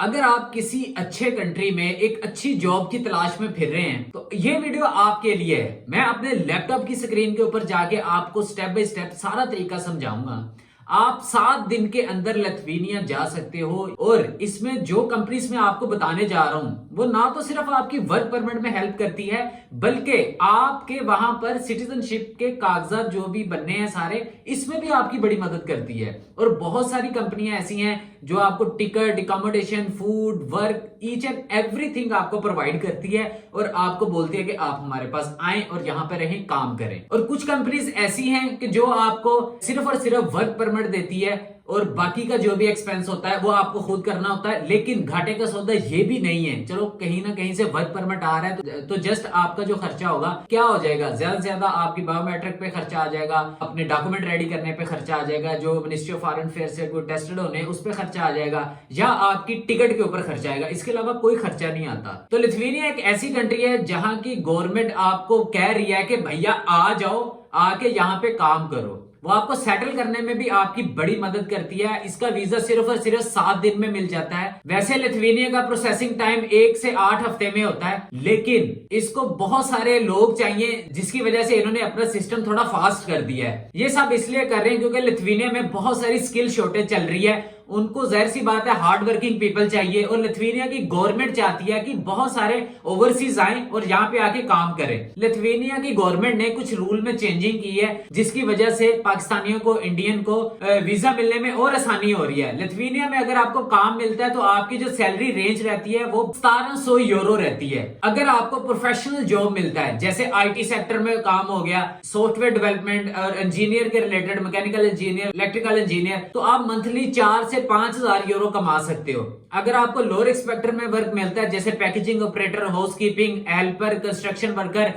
अगर आप किसी अच्छे कंट्री में एक अच्छी जॉब की तलाश में फिर रहे हैं तो ये वीडियो आपके लिए है। मैं अपने लैपटॉप की स्क्रीन के ऊपर जाके आपको स्टेप बाय स्टेप सारा तरीका समझाऊंगा। आप 7 दिन के अंदर लिथुआनिया जा सकते हो और इसमें जो कंपनीज में आपको बताने जा रहा हूं वो ना तो सिर्फ आपकी वर्क परमिट में हेल्प करती है बल्कि आपके वहां पर सिटीजनशिप के कागजात जो भी बनने हैं सारे इसमें भी आपकी बड़ी मदद करती है। और बहुत सारी कंपनियां ऐसी हैं जो आपको ticket, accommodation, food, work, each and everything आपको प्रोवाइड करती है और आपको बोलती है कि आप हमारे पास आए और यहाँ पे रहें, काम करें। और कुछ कंपनीज ऐसी हैं कि जो आपको सिर्फ और सिर्फ वर्क परमिट देती है और बाकी का जो भी एक्सपेंस होता है वो आपको खुद करना होता है। लेकिन घाटे का सौदा ये भी नहीं है। चलो कहीं ना कहीं से वर्क परमिट आ रहा है तो जस्ट आपका जो खर्चा होगा क्या हो जाएगा, ज्यादा से ज्यादा आपकी बायोमेट्रिक पे खर्चा आ जाएगा, अपने डॉक्यूमेंट रेडी करने पे खर्चा आ जाएगा, जो मिनिस्ट्री ऑफ फॉरेन अफेयर्स से कोई टेस्टेड होने उस पर खर्चा आ जाएगा, या आपकी टिकट के ऊपर खर्चा आएगा। इसके अलावा कोई खर्चा नहीं आता। तो लिथुआनिया एक ऐसी कंट्री है जहां की गवर्नमेंट आपको कह रही है कि भैया आ जाओ, आके यहाँ पे काम करो। वो आपको सेटल करने में भी आपकी बड़ी मदद करती है। इसका वीजा सिर्फ और सिर्फ 7 दिन में मिल जाता है। वैसे लिथुआनिया का प्रोसेसिंग टाइम 1 से 8 हफ्ते में होता है, लेकिन इसको बहुत सारे लोग चाहिए जिसकी वजह से इन्होंने अपना सिस्टम थोड़ा फास्ट कर दिया है। ये सब इसलिए कर रहे हैं क्योंकि लिथुआनिया में बहुत सारी स्किल शॉर्टेज चल रही है। उनको जाहिर सी बात है हार्ड वर्किंग पीपल चाहिए और लिथुआनिया की गवर्नमेंट चाहती है कि बहुत सारे ओवरसीज आए और यहाँ पे आके काम करें। लिथुआनिया की गवर्नमेंट ने कुछ रूल में चेंजिंग की है जिसकी वजह से पाकिस्तानियों को, इंडियन को वीजा मिलने में और आसानी हो रही है। लिथुआनिया में अगर आपको काम मिलता है तो आपकी जो सैलरी रेंज रहती है वो 1700 यूरो रहती है। अगर आपको प्रोफेशनल जॉब मिलता है जैसे IT सेक्टर में काम हो गया, सॉफ्टवेयर डेवलपमेंट और इंजीनियर के related, mechanical engineer, electrical engineer, तो आप मंथली 4 से 5,000 यूरो कमा सकते हो। अगर आपको लोअर एक्सपेक्टर में वर्क मिलता है जैसे packaging operator, housekeeping helper, construction worker,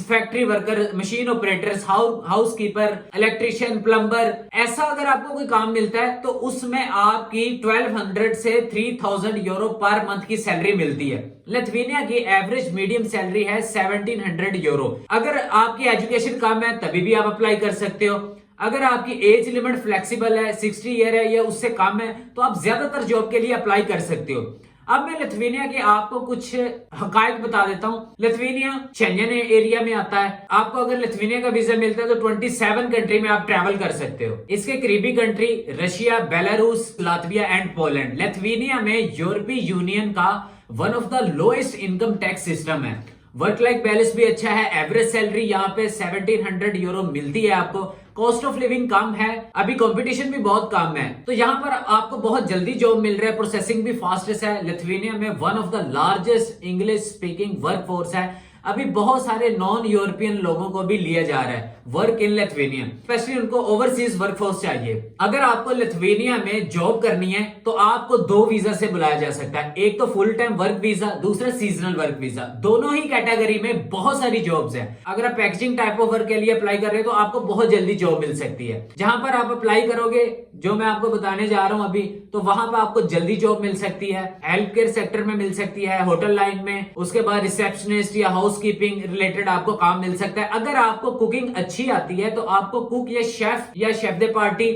factory worker, machine operators, housekeeper, electrician, plumber, ऐसा अगर आपको कोई काम मिलता है तो उसमें आपकी 1200 से 3000 यूरो पर मंथ की सैलरी मिलती है। लिथुआनिया की एवरेज मीडियम सैलरी है 1700 यूरो। अगर आपकी एजुकेशन कम है तभी भी आप अप्लाई कर सकते हो। अगर आपकी एज लिमिट फ्लेक्सिबल है, 60 ईयर है या उससे कम है, तो आप ज्यादातर जॉब के लिए अप्लाई कर सकते हो। अब मैं लिथुआनिया के आपको कुछ हकायक बता देता हूँ। लिथुआनिया शेंजन एरिया में आता है। आपको अगर लिथुआनिया का वीजा मिलता है तो 27 कंट्री में आप ट्रैवल कर सकते हो। इसके करीबी country Russia, Belarus, Latvia and Poland. Lithuania में यूरोपीय यूनियन का one of the lowest income tax system है। वर्क लाइफ बैलेंस भी अच्छा है। एवरेज सैलरी यहाँ पे 1700 यूरो मिलती है आपको। कॉस्ट ऑफ लिविंग कम है, अभी कंपटीशन भी बहुत कम है, तो यहाँ पर आपको बहुत जल्दी जॉब मिल रहा है। प्रोसेसिंग भी फास्टेस्ट है। लिथुआनिया में one of the largest English speaking workforce है। अभी बहुत सारे नॉन यूरोपियन लोगों को भी लिया जा रहा है वर्क इन लिथुआनिया, स्पेशली उनको ओवरसीज वर्कफोर्स चाहिए। अगर आपको लिथुआनिया में जॉब करनी है तो आपको 2 वीजा से बुलाया जा सकता है। एक तो फुल टाइम वर्क वीजा, दूसरा सीजनल वर्क वीजा। दोनों ही कैटेगरी में बहुत सारी जॉब्स हैं। अगर आप पैकेजिंग टाइप ऑफ वर्क के लिए अप्लाई कर रहे हो तो आपको बहुत जल्दी जॉब मिल सकती है। जहां पर आप अप्लाई करोगे, जो मैं आपको बताने जा रहा हूं अभी, तो वहां पर आपको जल्दी जॉब मिल सकती है। हेल्थ केयर सेक्टर में मिल सकती है, होटल लाइन में, उसके बाद रिसेप्शनिस्ट या हाउसकीपिंग रिलेटेड आपको काम मिल सकता है। अगर आपको कुकिंग अच्छी आती है तो आपको कुक या शेफ दे पार्टी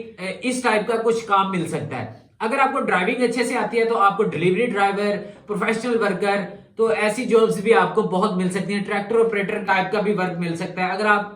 इस टाइप का कुछ काम मिल सकता है। अगर आपको ड्राइविंग अच्छे से आती है तो आपको डिलीवरी ड्राइवर, प्रोफेशनल वर्कर, तो ऐसी जॉब्स भी आपको बहुत मिल सकती हैं। ट्रैक्टर ऑपरेटर टाइप का भी वर्क मिल सकता है।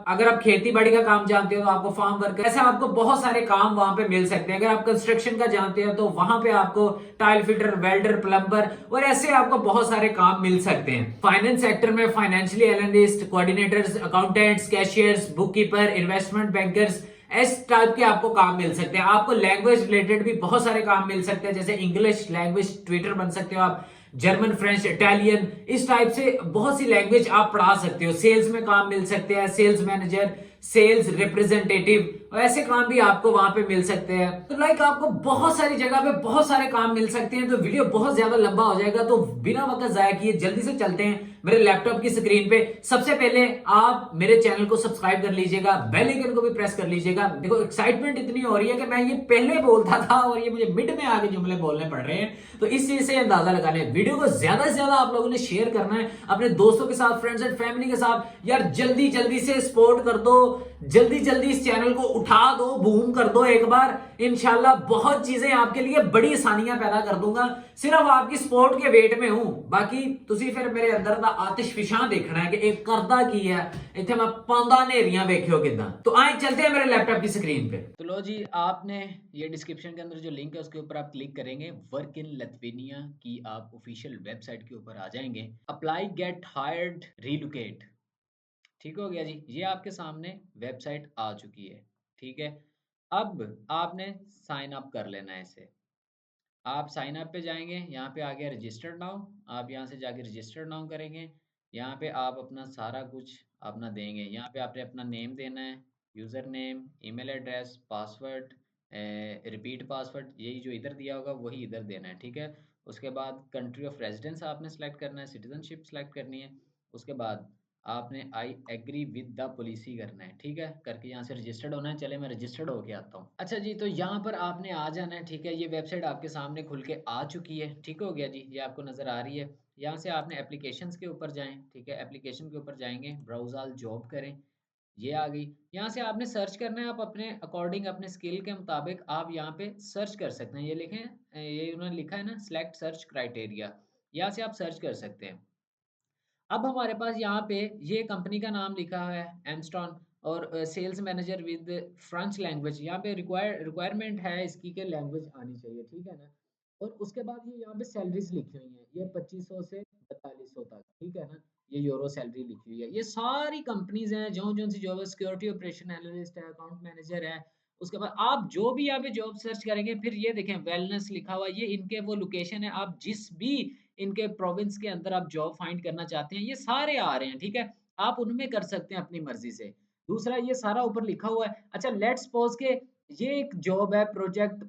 अगर आप खेती बाड़ी का काम जानते हो तो आपको फार्म वर्कर, ऐसा आपको बहुत सारे काम वहां पे मिल सकते हैं। अगर आप कंस्ट्रक्शन का जानते हो तो वहां पे आपको टाइल फिटर, वेल्डर, प्लम्बर और ऐसे आपको बहुत सारे काम मिल सकते हैं। फाइनेंस सेक्टर में financially analyst, coordinators, accountants, cashiers, book keeper, investment bankers, इस टाइप के आपको काम मिल सकते हैं। आपको लैंग्वेज रिलेटेड भी बहुत सारे काम मिल सकते हैं, जैसे इंग्लिश लैंग्वेज ट्विटर बन सकते हो आप, जर्मन, फ्रेंच, इटालियन, इस टाइप से बहुत सी लैंग्वेज आप पढ़ा सकते हो। सेल्स में काम मिल सकते हैं, सेल्स मैनेजर, सेल्स रिप्रेजेंटेटिव, ऐसे काम भी आपको वहां पे मिल सकते हैं। तो आपको बहुत सारी जगह पे बहुत सारे काम मिल सकते हैं। तो वीडियो बहुत ज्यादा लंबा हो जाएगा, तो बिना वक्त जाया किए जल्दी से चलते हैं मेरे लैपटॉप की स्क्रीन पे। सबसे पहले आप मेरे चैनल को सब्सक्राइब कर लीजिएगा, बेल आइकन को भी प्रेस कर लीजिएगा। देखो एक्साइटमेंट इतनी हो रही है कि मैं ये पहले बोलता था और ये मुझे मिड में आगे जुमले बोलने पड़ रहे हैं, तो इस चीज से अंदाजा लगाने। वीडियो को ज्यादा से ज्यादा आप लोगों ने शेयर करना है अपने दोस्तों के साथ, फ्रेंड्स एंड फैमिली के साथ। यार जल्दी जल्दी से सपोर्ट कर दो, जल्दी जल्दी इस चैनल को उठा दो, बूम कर दो एक बार। इंशाल्लाह बहुत चीजें आपके लिए बड़ी आसानियां पैदा कर दूंगा। सिर्फ आपकी सपोर्ट के वेट में हूं, बाकी तुसी फिर मेरे अंदर दा आतिशफिशां देखना है कि एक करदा की है, इत्थे मैं पांदा नेरियां वेखियो किदां। तो आए चलते हैं मेरे लैपटॉप की स्क्रीन पे। तो लो जी, आपने ये डिस्क्रिप्शन के अंदर जो लिंक है उसके ऊपर आप क्लिक करेंगे, वर्क इन लिथुआनिया की आप ऑफिशियल वेबसाइट के ऊपर आ जाएंगे। अप्लाई गेट हायर्ड रीलोकेट, ठीक हो गया जी। ये आपके सामने वेबसाइट आ चुकी है, ठीक है। अब आपने साइन अप कर लेना है इसे। आप साइन अप पे जाएंगे, यहाँ पे आ गया रजिस्टर्ड नाउ, आप यहाँ से जाके रजिस्टर्ड नाउ करेंगे। यहाँ पे आप अपना सारा कुछ अपना देंगे। यहाँ पे आपने अपना नेम देना है, user name, email address, password, repeat password, यही जो इधर दिया होगा वही इधर देना है, ठीक है। उसके बाद कंट्री ऑफ रेजिडेंस आपने सेलेक्ट करना है, सिटीजनशिप सेलेक्ट करनी है। उसके बाद आपने I agree with the policy करना है, ठीक है, करके यहाँ से रजिस्टर्ड होना है। चले मैं रजिस्टर्ड होके आता हूँ। अच्छा जी, तो यहाँ पर आपने आ जाना है, ठीक है। ये वेबसाइट आपके सामने खुल के आ चुकी है, ठीक हो गया जी। ये आपको नज़र आ रही है। यहाँ से आपने एप्लीकेशंस के ऊपर जाएं, ठीक है। एप्लीकेशन के ऊपर जाएंगे, ब्राउज ऑल जॉब करें, ये आ गई। यहाँ से आपने सर्च करना है, आप अपने अकॉर्डिंग अपने स्किल के मुताबिक आप यहाँ पे सर्च कर सकते हैं। ये लिखें, ये उन्होंने लिखा है ना, सिलेक्ट सर्च क्राइटेरिया, यहाँ से आप सर्च कर सकते हैं। अब हमारे पास यहाँ पे ये कंपनी का नाम लिखा हुआ है एमस्टॉन, और sales manager with French language, यहाँ पे रिक्वायरमेंट है इसकी के लैंग्वेज आनी चाहिए, ठीक है ना। और उसके बाद ये यहाँ पे सैलरीज लिखी हुई हैं, ये 2500 से 4200 तक, ठीक है ना। ये यूरो सैलरी लिखी हुई है। ये सारी कंपनीज हैं जो जो सी जॉब है, सिक्योरिटी ऑपरेशन एनालिस्ट है, अकाउंट मैनेजर है। उसके बाद आप जो भी यहाँ पे जॉब सर्च करेंगे, फिर ये देखें वेलनेस लिखा हुआ, ये इनके वो लोकेशन है। आप जिस भी इनके प्रोविंस के अंदर आप जॉब फाइंड करना चाहते हैं, ये सारे आ रहे हैं, ठीक है। आप उनमें कर सकते हैं अपनी मर्जी से। दूसरा ये सारा ऊपर लिखा हुआ है। अच्छा, लेट्स सपोज के ये एक जॉब है प्रोजेक्ट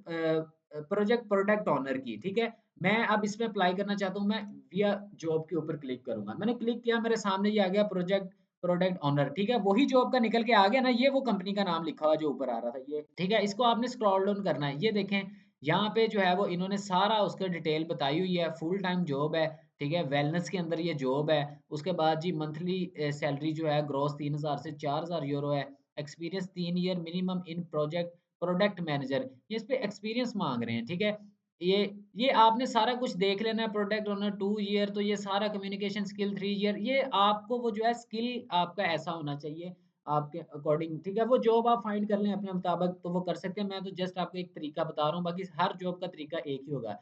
प्रोडक्ट ऑनर की, ठीक है। मैं अब इसमें अप्लाई करना चाहता हूँ, मैं विया जॉब के ऊपर क्लिक करूंगा। मैंने क्लिक किया, मेरे सामने ये आ गया प्रोजेक्ट प्रोडक्ट ऑनर, ठीक है। वही जॉब का निकल के आ गया ना, ये वो कंपनी का नाम लिखा हुआ जो ऊपर आ रहा था, ये ठीक है। इसको आपने स्क्रॉल डाउन करना है, ये देखें यहाँ पे जो है वो इन्होंने सारा उसका डिटेल बताई हुई है। फुल टाइम जॉब है, ठीक है। वेलनेस के अंदर ये जॉब है। उसके बाद जी मंथली सैलरी जो है ग्रॉस 3000 से 4000 यूरो है। Experience 3 year minimum in project product manager, ये इस पे एक्सपीरियंस मांग रहे हैं, ठीक है। ये ये आपने सारा कुछ देख लेना है। प्रोडक्ट ओनर 2 ईयर, तो ये सारा कम्युनिकेशन स्किल 3 ईयर। ये आपको वो जो है स्किल आपका ऐसा होना चाहिए आपके अकॉर्डिंग, ठीक है। वो जॉब आप फाइंड कर लें अपने मुताबिक, तो वो कर सकते हैं। मैं तो जस्ट आपको एक तरीका बता रहा हूँ, बाकी हर जॉब का तरीका एक ही होगा।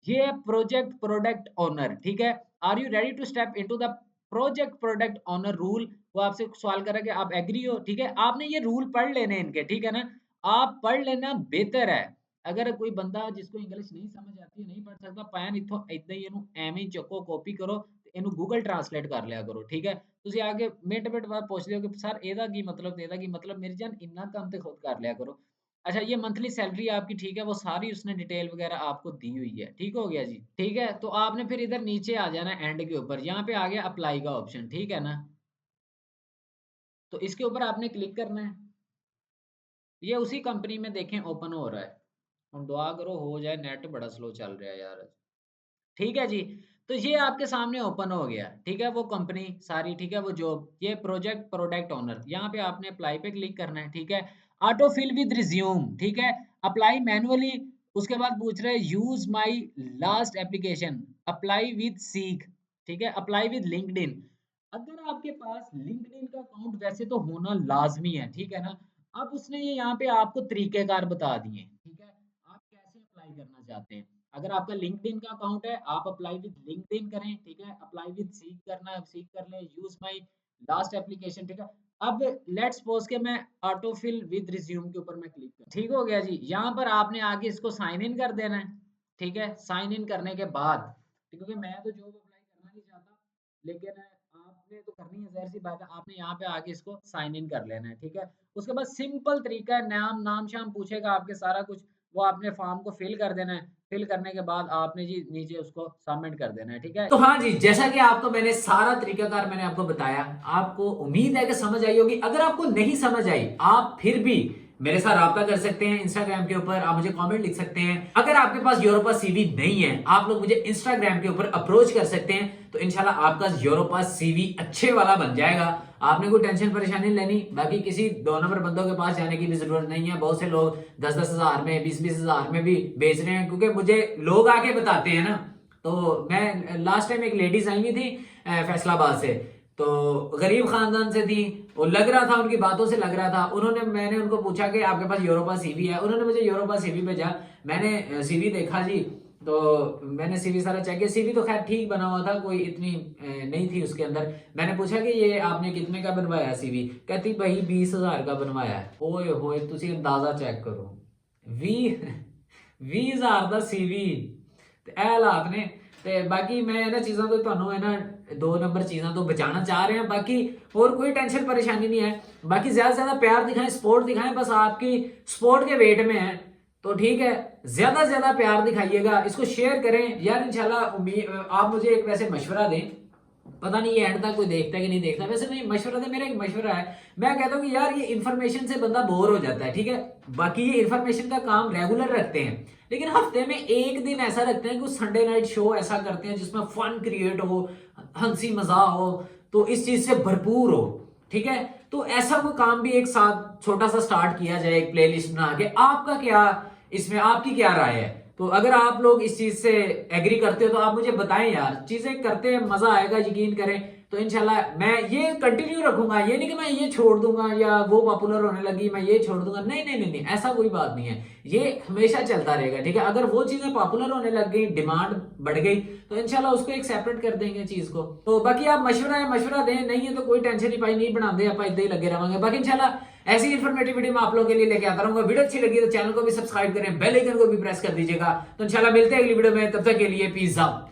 ये है प्रोजेक्ट प्रोडक्ट ओनर, ठीक है। Are you ready to step into the project product owner role. वो आपसे सवाल कर रहा है कि आप एग्री हो, ठीक है। आपने ये रूल पढ़ लेने इनके, ठीक है ना। आप पढ़ लेना बेहतर है। अगर कोई बंदा जिसको इंग्लिश नहीं समझ आती है, नहीं पढ़ सकता, पैन इथों इदा ही ਇਹਨੂੰ ਐਵੇਂ ਹੀ ਚੱਕੋ ਕਾਪੀ ਕਰੋ ਤੇ ਇਹਨੂੰ ਗੂਗਲ ਟਰਾਂਸਲੇਟ ਕਰ ਲਿਆ ਕਰੋ, ਠੀਕ ਹੈ। ਤੁਸੀਂ ਆ ਕੇ ਮਿੰਟ ਬਾਅਦ ਪੁੱਛਦੇ ਹੋ ਕਿ ਸਰ ਇਹਦਾ ਕੀ ਮਤਲਬ ਤੇ ਇਹਦਾ ਕੀ ਮਤਲਬ, ਮੇਰੀ ਜਾਨ ਇੰਨਾ ਕੰਮ ਤੇ खुद कर लिया करो। अच्छा, ये मंथली सैलरी आपकी, ठीक है, वो सारी उसने डिटेल वगैरह आपको दी हुई है, ठीक हो गया जी। ठीक है, तो आपने फिर इधर नीचे आ जाना एंड के ऊपर, यहाँ पे आ गया अप्लाई का ऑप्शन, ठीक है ना। तो इसके ऊपर आपने क्लिक करना है। ये उसी कंपनी में देखें ओपन हो रहा है। हम दुआ करो हो जाए, नेट बड़ा स्लो चल रहा है यार। ठीक है जी। तो ये आपके सामने ओपन हो गया, ठीक है, वो कंपनी सारी, ठीक है, वो जॉब, ये प्रोजेक्ट प्रोडक्ट ओनर। यहाँ पे आपने अप्लाई पे क्लिक करना है, ठीक है। ऑटो फिल विद रिज्यूम, ठीक है। Apply manually. उसके बाद पूछ रहे हैं use my last application, apply with seek, ठीक है, अप्लाई विद लिंक्डइन। अगर आपके पास लिंक्डइन का अकाउंट वैसे तो होना लाजमी है, ठीक है ना। अब उसने ये यहाँ पे आपको तरीकेकार बता दिए, ठीक है, आप कैसे अप्लाई करना चाहते हैं। अगर आपका लिंक्डइन का अकाउंट है, आप अप्लाई विद लिंक्डइन करें, ठीक है। अप्लाई विद सीक करना है, सीक कर ले। यूज माय लास्ट एप्लीकेशन, ठीक है। अब लेट्स सपोज के मैं ऑटो फिल विद रिज्यूम के ऊपर मैं क्लिक कर, ठीक हो गया जी। यहाँ पर आपने आगे इसको साइन इन कर देना है, ठीक है। साइन इन करने के बाद, क्योंकि मैं तो जॉब अप्लाई करना नहीं चाहता, लेकिन आपने तो करनी है, ज़ाहिर सी बात है। आपने यहाँ पे आके इसको साइन इन कर लेना है, ठीक है। उसके बाद सिंपल तरीका है, नाम नाम शाम पूछेगा आपके सारा कुछ, वो आपने फॉर्म को फिल कर देना है। फिल करने के बाद आपने जी नीचे उसको सबमिट कर देना है, ठीक है। तो हाँ जी, जैसा कि आपको मैंने सारा तरीकाकार मैंने आपको बताया, आपको उम्मीद है कि समझ आई होगी। अगर आपको नहीं समझ आई, आप फिर भी मेरे साथ राब्ता कर सकते हैं इंस्टाग्राम के ऊपर, आप मुझे कमेंट लिख सकते हैं। अगर आपके पास यूरोपास सीवी नहीं है, आप लोग मुझे इंस्टाग्राम के ऊपर अप्रोच कर सकते हैं, तो इंशाल्लाह आपका यूरोपास सीवी अच्छे वाला बन जाएगा। आपने कोई टेंशन परेशानी नहीं लेनी। बाकी किसी 2 नंबर बंदों के पास जाने की भी जरूरत नहीं है। बहुत से लोग 10-10 हजार में, 20-20 हजार में भी बेच रहे हैं, क्योंकि मुझे लोग आके बताते हैं ना। तो मैं लास्ट टाइम एक लेडीज आई हुई थी फैसलाबाद से, तो गरीब खानदान से थी, वो लग रहा था, उनकी बातों से लग रहा था। मैंने उनको पूछा कि आपके पास यूरोपा सीवी है, उन्होंने मुझे यूरोपा सीवी भेजा। मैंने सीवी देखा जी, तो मैंने सीवी सारा चेक किया। सीवी तो खैर ठीक बना हुआ था, कोई इतनी नहीं थी उसके अंदर। मैंने पूछा कि ये आपने कितने का बनवाया सीवी? कहती भाई 20,000 का बनवाया है। ओए होए, तुसी अंदाजा चेक करो, 20,000 ਦਾ सीवी ਤੇ ਇਹ ਹਾਲਾਤ ਨੇ। ਤੇ ਬਾਕੀ ਮੈਂ ਇਹਨਾਂ ਚੀਜ਼ਾਂ ਤੋਂ ਤੁਹਾਨੂੰ ਹੈ ਨਾ 2 नंबर चीज़ों तो बचाना चाह रहे हैं। बाकी और कोई टेंशन परेशानी नहीं है। बाकी ज्यादा से ज्यादा प्यार दिखाएं, सपोर्ट दिखाएं, बस आपकी सपोर्ट के वेट में है तो ठीक है। ज्यादा से ज्यादा प्यार दिखाइएगा, इसको शेयर करें यार। इंशाल्लाह आप मुझे एक वैसे मशवरा दें, पता नहीं ये एंड तक कोई देखता है कि नहीं देखता, वैसे नहीं मशवरा दे। मेरा एक मशवरा है, मैं कहता हूँ कि यार ये इन्फॉर्मेशन से बंदा बोर हो जाता है, ठीक है। बाकी ये इन्फॉर्मेशन का काम रेगुलर रखते हैं, लेकिन हफ्ते में एक दिन ऐसा रखते हैं कि संडे नाइट शो ऐसा करते हैं जिसमें फन क्रिएट हो, हंसी मजाक हो, तो इस चीज से भरपूर हो, ठीक है। तो ऐसा कोई काम भी एक साथ छोटा सा स्टार्ट किया जाए, एक प्लेलिस्ट बना के। आपका क्या इसमें, आपकी क्या राय है? तो अगर आप लोग इस चीज से एग्री करते हो तो आप मुझे बताएं यार। चीजें करते हैं, मजा आएगा, यकीन करें। तो इंशाल्लाह मैं ये कंटिन्यू रखूंगा। ये नहीं कि मैं ये छोड़ दूंगा या वो पॉपुलर होने लगी मैं ये छोड़ दूंगा, नहीं नहीं नहीं नहीं, ऐसा कोई बात नहीं है। ये हमेशा चलता रहेगा, ठीक है। अगर वो चीजें पॉपुलर होने लग गई, डिमांड बढ़ गई, तो इंशाल्लाह उसको एक सेपरेट कर देंगे चीज को। तो बाकी आप मशवरा दें, नहीं है तो कोई टेंशन नहीं पाई, नहीं बनाते आप इधर ही लगे रहेंगे। बाकी इंशाल्लाह ऐसी इन्फॉर्मेटिव वीडियो मैं आप लोगों के लिए लेके आता रहूंगा। वीडियो अच्छी लगी तो चैनल को भी सब्सक्राइब करें, बेल आइकन को भी प्रेस कर दीजिएगा। तो इंशाल्लाह मिलते हैं अगली वीडियो में, तब तक के लिए पीस आउट।